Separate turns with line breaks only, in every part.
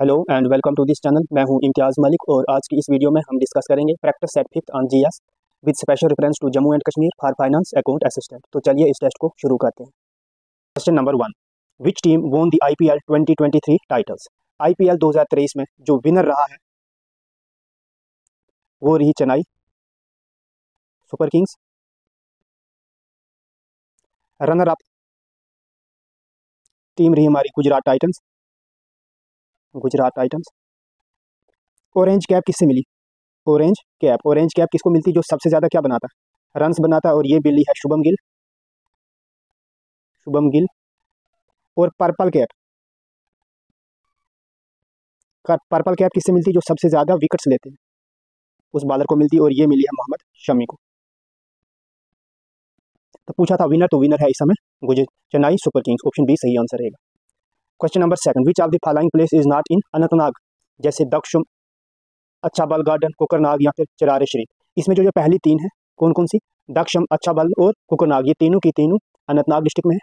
Hello and welcome to this channel. मैं हूं इम्तियाज़ मलिक और आज की इस वीडियो में हम डिस्कस करेंगे practice set 5th on GS with special reference to Jammu and Kashmir for finance account assistant. तो चलिए इस टेस्ट को शुरू करते हैं। Question number 1, which team won the IPL 2023 titles. IPL 2023 में जो विनर रहा है वो रही Chennai super kings. Runner up team रही हमारी गुजरात टाइटंस। ऑरेंज कैप किससे मिली? ऑरेंज कैप किसको मिलती? जो सबसे ज़्यादा क्या बनाता है? रन्स बनाता है, और ये बिल्ली है शुभम गिल। और पर्पल कैप किससे मिलती? जो सबसे ज़्यादा विकेट्स लेते हैं उस बॉलर को मिलती, और ये मिली है मोहम्मद शमी को। तो पूछा था विनर, तो विनर है इस समय Chennai super kings. Option B सही आंसर रहेगा। Question number 2, which of the following place is not in Anantnag. जैसे दक्षुम, अच्छाबल गार्डन, कुकरनाग या फिर चरार शरीफ। इसमें जो पहली तीन है कौन कौन सी? दक्षम, अच्छाबल और कुकरनाग, ये तीनों की तीनों अनंतनाग डिस्ट्रिक्ट में है।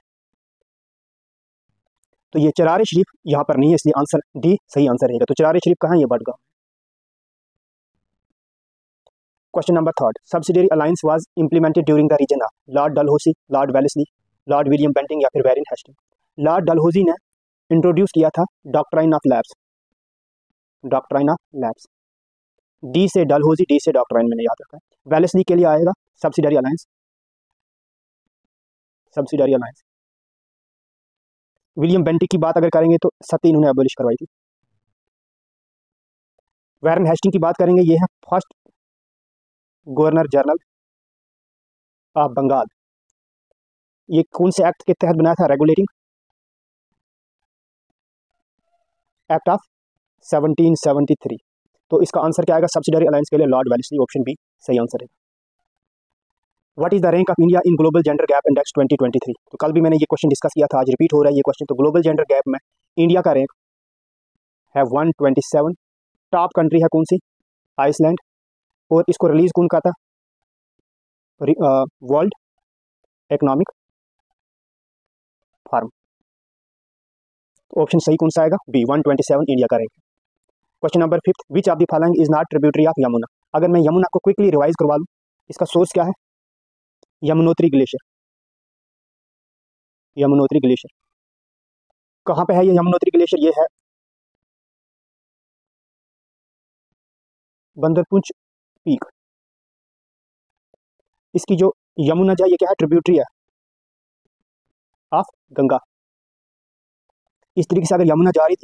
तो ये चरार शरीफ यहाँ पर नहीं है, इसलिए आंसर डी सही आंसर रहेगा। तो चरार शरीफ कहाँ है? ये Badgam. Question number 3, subsidiary alliance was implemented during the region of lord Dalhousie, lord Wellesley, lord William Bentinck या फिर वेरिन हेस्टिंग। लॉर्ड डलहौसी ने इंट्रोड्यूस किया था डॉक्ट्राइन ऑफ लैब्स। डी से डलहौसी, डी से डॉक्ट्राइन मैंने याद रखा है। वेलेस्ली के लिए आएगा सब्सिडियरी अलायंस। विलियम बेंटिंग की बात अगर करेंगे तो सती इन्होंने एबॉलिश करवाई थी। वैरन हेस्टिंग की बात करेंगे, ये है first governor general of Bengal. ये कौन से एक्ट के तहत बनाया था? Regulating act of 1773। तो इसका आंसर क्या आएगा सब्सिडियरी अलायंस के लिए? Lord Wellesley. ऑप्शन बी सही आंसर है। What is the rank of India in global gender gap index 2023। तो कल भी मैंने ये क्वेश्चन डिस्कस किया था, आज रिपीट हो रहा है ये क्वेश्चन। तो ग्लोबल जेंडर गैप में इंडिया का रैंक है 127। टॉप कंट्री है कौन सी? आइसलैंड। और इसको रिलीज कौन का था? World economic forum. तो ऑप्शन सही कौन सा आएगा? बी, 127 इंडिया का rank. Question number 5, which of the following is not tributary of Yamuna. अगर मैं यमुना को क्विकली रिवाइज करवा लूँ, इसका सोर्स क्या है? यमुनोत्री ग्लेशियर। कहाँ पे है ये यमुनोत्री ग्लेशियर? ये है बंदरपुंछ पीक। इसकी जो यमुना है ये क्या है? ट्रिब्यूटरी है ऑफ गंगा। इस तरीके से अगर यमुना जा रही है,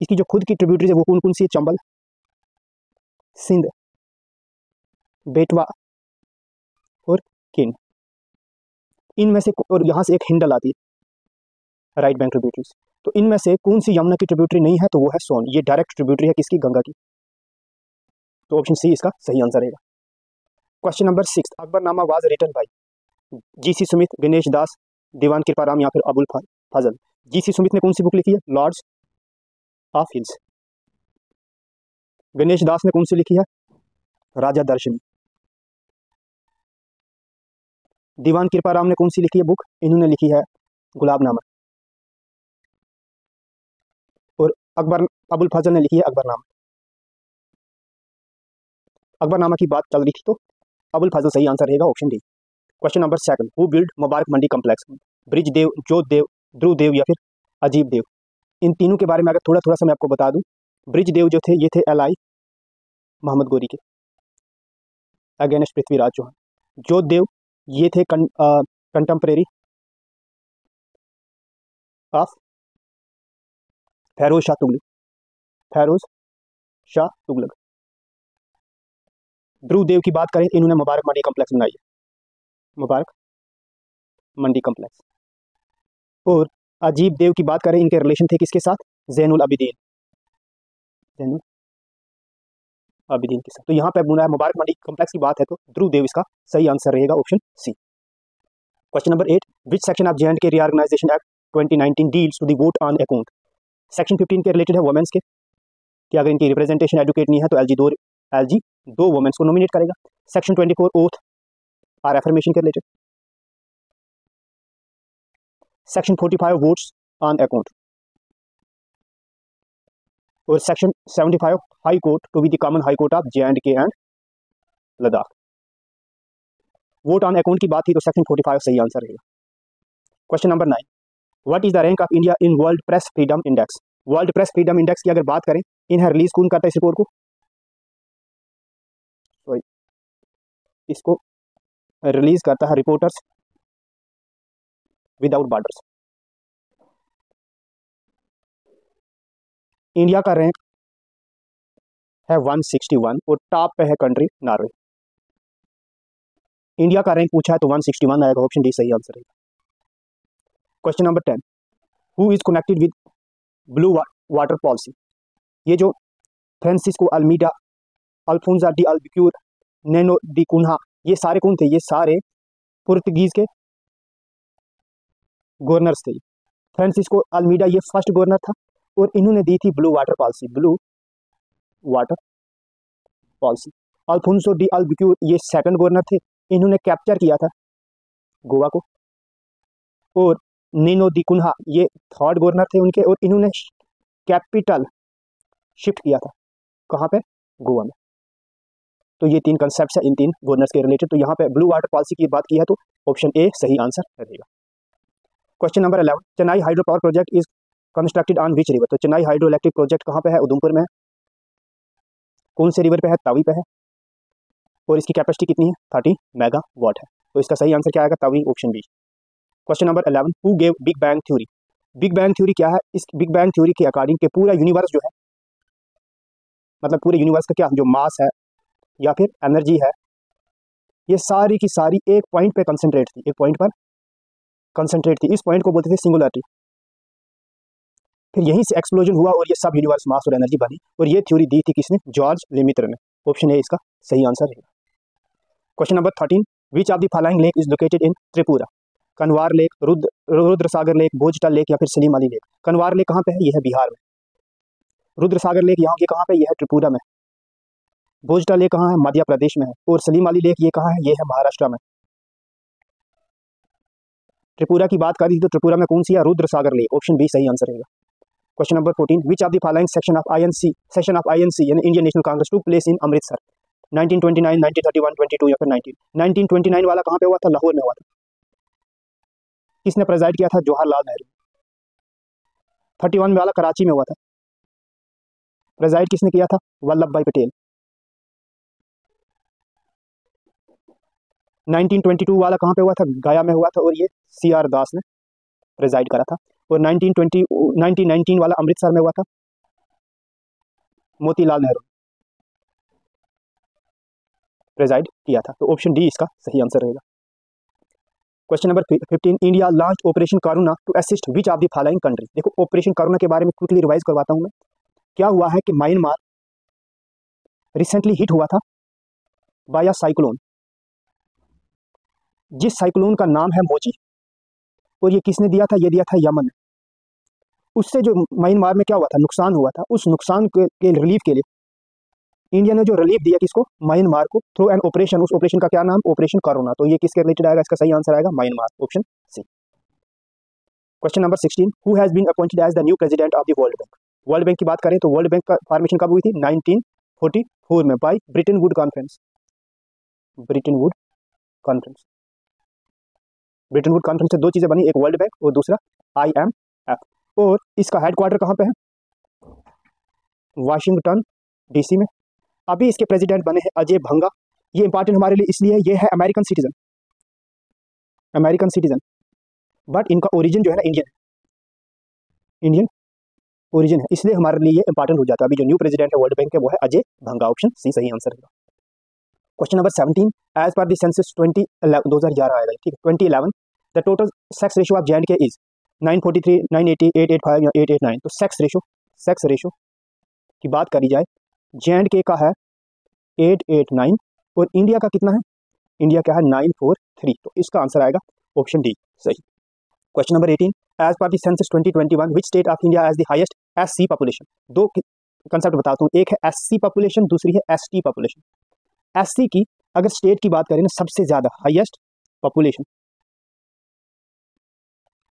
इसकी जो खुद की ट्रिब्यूटरीज है वो कौन कौन सी है? चंबल, सिंध, बेटवा और केन। इनमें से, और यहाँ से एक हिंडल आती है राइट बैंक ट्रिब्यूटरीज। तो इनमें से कौन सी यमुना की ट्रिब्यूटरी नहीं है? तो वो है सोन। ये डायरेक्ट ट्रिब्यूटरी है किसकी? गंगा की। तो ऑप्शन सी इसका सही आंसर रहेगा। Question number 6, Akbarnama was written by GC Sumit, Ganesh Das, Diwan Kriparam या फिर अबुल फजल। जीसी सुमित ने कौन सी बुक लिखी है? Lords of hills. Ganesh Das ने कौन सी लिखी है? राजा दर्शनी। दीवान कृपाराम ने कौन सी लिखी है बुक? इन्होंने लिखी है गुलाबनामा। और अबुल फजल ने लिखी है अकबरनामा। अकबरनामा की बात चल रही थी तो अबुल फजल सही आंसर रहेगा। Option D. Question number 7, who build Mubarak Mandi complex. Brijdev, Jodhdev, Dhruvdev या फिर अजीब देव। इन तीनों के बारे में अगर थोड़ा थोड़ा सा मैं आपको बता दूं, ब्रिजदेव जो थे ये थे एलआई मोहम्मद गोरी के अगेंस्ट पृथ्वीराज चौहान। जोधदेव ये थे contemporary of Pharaoh's Shah Tughlaq. Dhruvdev की बात करें, इन्होंने मुबारक मंडी कॉम्प्लेक्स बनाई है, मुबारक मंडी कॉम्प्लेक्स। और अजीब देव की बात करें, इनके रिलेशन थे किसके साथ? जैनुल आबिदीन के साथ। तो यहाँ पे बुना है मुबारक मंडी कॉम्प्लेक्स की बात है तो ध्रुवदेव इसका सही आंसर रहेगा। Option C. Question number 8, which section of J and K reorganisation act 2019 deals to the vote on account. Section 15 के रिलेटेड है वुमेन्स के, कि अगर इनकी रिप्रेजेंटेशन एडुकेट नहीं है तो एलजी दो वुमेन्स को नॉमिनेट करेगा। सेक्शन 24 ओथ और एफर्मेशन के related. Section 45 votes on account. और section 75 high court to be the common high court of J&K and Ladakh. Vote on account की बात थी तो सेक्शन 45 सही आंसर है। Question number 9, what is the rank of India in world press freedom index. World press freedom index की अगर बात करें, इन्हें रिलीज कौन करता है इस रिपोर्ट को, सॉरी इसको रिलीज करता है रिपोर्टर्स विदाउट बॉर्डर्स। इंडिया का रैंक है 161 और टॉप पे है कंट्री नॉर्वे। इंडिया का रैंक पूछा है तो 161 आएगा, ऑप्शन डी सही आंसर है। Question number 10, who is connected with blue water policy. ये जो Francisco Almeida, Alfonso de Albuquerque, Nuno da Cunha, ये सारे कौन थे, ये सारे पुर्तगीज के गवर्नर्स थे। फ्रांसिस्को अल्मीडा ये फर्स्ट गवर्नर था और इन्होंने दी थी blue water policy, blue water policy. Alfonso de Albuquerque ये सेकंड गवर्नर थे, इन्होंने कैप्चर किया था गोवा को। और नीनो दी कुन्हा ये थर्ड गवर्नर थे उनके, और इन्होंने कैपिटल शिफ्ट किया था कहाँ पे, गोवा में। तो ये तीन कंसेप्ट है इन तीन गवर्नर्स के रिलेटेड। तो यहाँ पे ब्लू वाटर पॉलिसी की बात की है तो ऑप्शन ए सही आंसर रहेगा। Question number 11, Chennai hydro power project is constructed on which river. तो चेन्नई हाइड्रो इलेक्ट्रिक प्रोजेक्ट कहाँ पे है, उधमपुर में है। कौन से रिवर पे है, तावी पे है। और इसकी कैपेसिटी कितनी है, 30 मेगावाट है। तो इसका सही आंसर क्या आएगा, Tawi, option B. Question number 11, who gave big bang theory. Big bang theory क्या है, इस बिग बैंग थ्योरी के अकॉर्डिंग के पूरा यूनिवर्स जो है, मतलब पूरे यूनिवर्स का क्या जो मास है या फिर एनर्जी है, ये सारी की सारी एक पॉइंट पे कंसंट्रेट थी, एक पॉइंट पर कंसंट्रेट थी। इस पॉइंट को बोलते थे सिंगुलरिटी। फिर यहीं से एक्सप्लोजन हुआ और ये सब यूनिवर्स मास और एनर्जी बनी। और ये थ्योरी दी थी किसने, जॉर्ज लेमित्र ने। ऑप्शन ए इसका सही आंसर है। Question number 13, which of the following lake is located in Tripura. Kanwar lake, Rudra Sagar lake, Bhojtal lake या फिर सलीम अली लेक। कनवार लेक कहाँ पे है, ये है बिहार में। रुद्र सागर लेक यहाँ के कहाँ पे, ये है त्रिपुरा में। भोजटल लेक कहाँ है, मध्य प्रदेश में है। और सलीम अली लेक ये कहाँ है, ये है महाराष्ट्र में। त्रिपुरा की बात करी तो त्रिपुरा में कौन सी है, Rudra Sagar lake, option B सही आंसर रहेगा। Question number 14, which of the following section of INC यानी Indian National Congress took place in Amritsar. 1929, 1931, 22 या फिर 1929 वाला कहाँ पे हुआ था, लाहौर में हुआ था। किसने प्रेजाइड किया था, जवाहरलाल नेहरू। 31 वाला कराची में हुआ था, प्रेजाइड किसने किया था, वल्लभ भाई पटेल। 1922 वाला कहाँ पे हुआ था, गया में हुआ था और ये CR दास ने प्रेजाइड करा था। और 1919 वाला अमृतसर में हुआ था, मोतीलाल नेहरू प्रेजाइड किया था। तो ऑप्शन डी इसका सही आंसर रहेगा। Question number 15, India launch operation Karuna to assist which of the following country. देखो ऑपरेशन करुणा के बारे में क्विकली रिवाइज करवाता हूं मैं। क्या हुआ है कि म्यांमार रिसेंटली हिट हुआ था बाय साइक्लोन, जिस साइक्लोन का नाम है मोची, और ये किसने दिया था, ये दिया था यमन ने। उससे जो म्यांमार में क्या हुआ था, नुकसान हुआ था। उस नुकसान के रिलीफ के लिए इंडिया ने जो रिलीफ दिया किसको, म्यांमार को, थ्रू एन ऑपरेशन। उस ऑपरेशन का क्या नाम, ऑपरेशन करुणा। तो ये किसके रिलेटेड आएगा, इसका सही आंसर आएगा Myanmar, option C. Question number 16, who has been appointed as the new president of the World Bank. World Bank की बात करें तो वर्ल्ड बैंक का फॉर्मेशन कब हुई थी, 1944 में by Bretton wood conference. Bretton wood conference, Bretton wood conference से दो चीजें बनी, एक वर्ल्ड बैंक और दूसरा IMF। और इसका हेडक्वार्टर कहाँ पे है, वाशिंगटन DC में। अभी इसके प्रेसिडेंट बने हैं अजय भंगा। ये इंपॉर्टेंट हमारे लिए इसलिए, ये है American citizen, American citizen, but इनका ओरिजिन जो है ना इंडियन ओरिजिन है, इसलिए हमारे लिए ये इंपॉर्टेंट हो जाता है। अभी जो न्यू प्रेसिडेंट है वर्ल्ड बैंक के वो है अजय भंगा, ऑप्शन सी सही आंसर है। Question number 17, as per the census 2011 आएगा, ठीक है, 2011 the total sex ratio of J&K is 943, 980, 885 या 889। तो सेक्स रेशियो की बात करी जाए, J&K का है 889 और इंडिया का कितना है, इंडिया का है 943। तो इसका आंसर आएगा ऑप्शन डी सही। Question number 18, as per the census 2021 which state of India as the highest SC population. दो कंसेप्ट बताता हूँ, एक है SC पॉपुलेशन, दूसरी है ST पॉपुलेशन। SC की अगर स्टेट की बात करें ना, सबसे ज्यादा हाईएस्ट पॉपुलेशन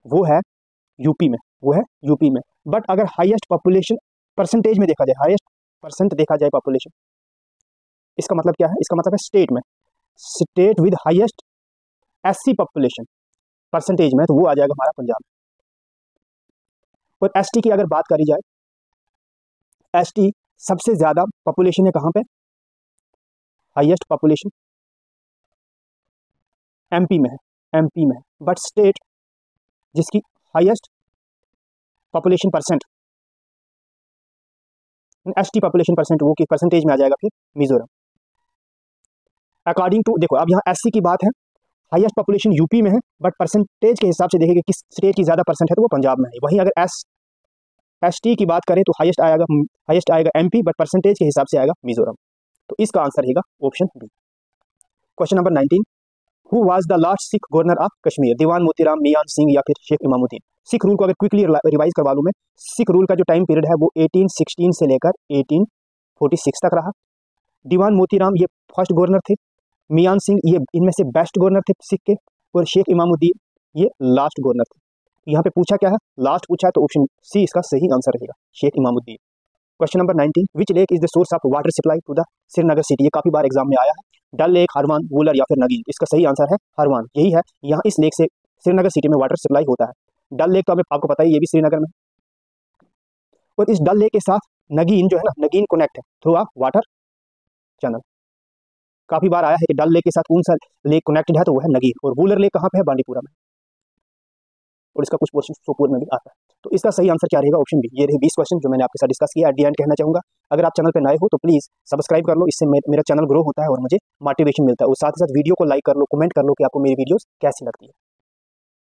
वो है यूपी में, बट अगर हाईएस्ट पॉपुलेशन परसेंटेज में देखा जाए, हाईएस्ट परसेंट देखा जाए पॉपुलेशन, इसका मतलब क्या है? इसका मतलब है स्टेट में, state with highest SC population percentage में, तो वो आ जाएगा हमारा पंजाब। और एसटी की अगर बात करी जाए, एसटी सबसे ज्यादा पॉपुलेशन है कहाँ पे? हाईएस्ट पॉपुलेशन एमपी में है, एमपी में है। बट स्टेट जिसकी highest population percent, ST population percent, वो किस परसेंटेज में आ जाएगा फिर? मिजोरम। अकॉर्डिंग टू, देखो अब यहाँ एससी की बात है, हाईएस्ट पॉपुलेशन यूपी में है, बट परसेंटेज के हिसाब से देखेंगे किस स्टेट की ज्यादा परसेंट है, तो वो पंजाब में है। वहीं अगर एसटी की बात करें तो हाईएस्ट आएगा एमपी, बट परसेंटेज के हिसाब से आएगा मिजोरम। तो इसका आंसर रहेगा option B. Question number 19, who was the last Sikh governor of Kashmir? Diwan Motiram, Mian Singh या फिर शेख इमामुद्दीन? सिख रूल को अगर क्विकली रिवाइज करवा लूँ मैं, सिख रूल का जो टाइम पीरियड है वो 1816 से लेकर 1846 तक रहा। दीवान मोतीराम ये फर्स्ट गवर्नर थे, मियां सिंह ये इनमें से बेस्ट गवर्नर थे सिख के, और शेख इमामुद्दीन ये लास्ट गवर्नर थे। यहाँ पे पूछा क्या है? लास्ट पूछा है, तो ऑप्शन सी इसका सही आंसर रहेगा, Sheikh Imamuddin. Question number 19, which lake is the source of water supply to the Srinagar city? ये काफी बार एग्जाम में आया है, डल लेक, हरवान, वूलर या फिर नगीन? इसका सही आंसर है हरवान, यही है। यहाँ इस लेक से श्रीनगर सिटी में वाटर सप्लाई होता है। डल लेक तो आपको पता ही, ये भी श्रीनगर में, और इस डल लेक के साथ नगीन जो है ना, नगीन कनेक्ट है थ्रू आ वाटर चैनल। काफी बार आया है कि डल लेक के साथ कौन सा लेक कनेक्टेड है, तो वो है नगीन। और वूलर लेक कहाँ पे है? बांडीपुरा में, और इसका कुछ पोर्शन सोपोर में भी आता है। तो इसका सही आंसर क्या रहेगा? Option B. ये रहे 20 क्वेश्चन जो मैंने आपके साथ डिस्कस किया। एट दी एंड कहना चाहूंगा, अगर आप चैनल पे नए हो तो प्लीज सब्सक्राइब कर लो, इससे मेरा चैनल ग्रो होता है और मुझे मोटिवेशन मिलता है। और साथ ही साथ वीडियो को लाइक कर लो, कमेंट कर लो कि आपको मेरी वीडियोस कैसी लगती है।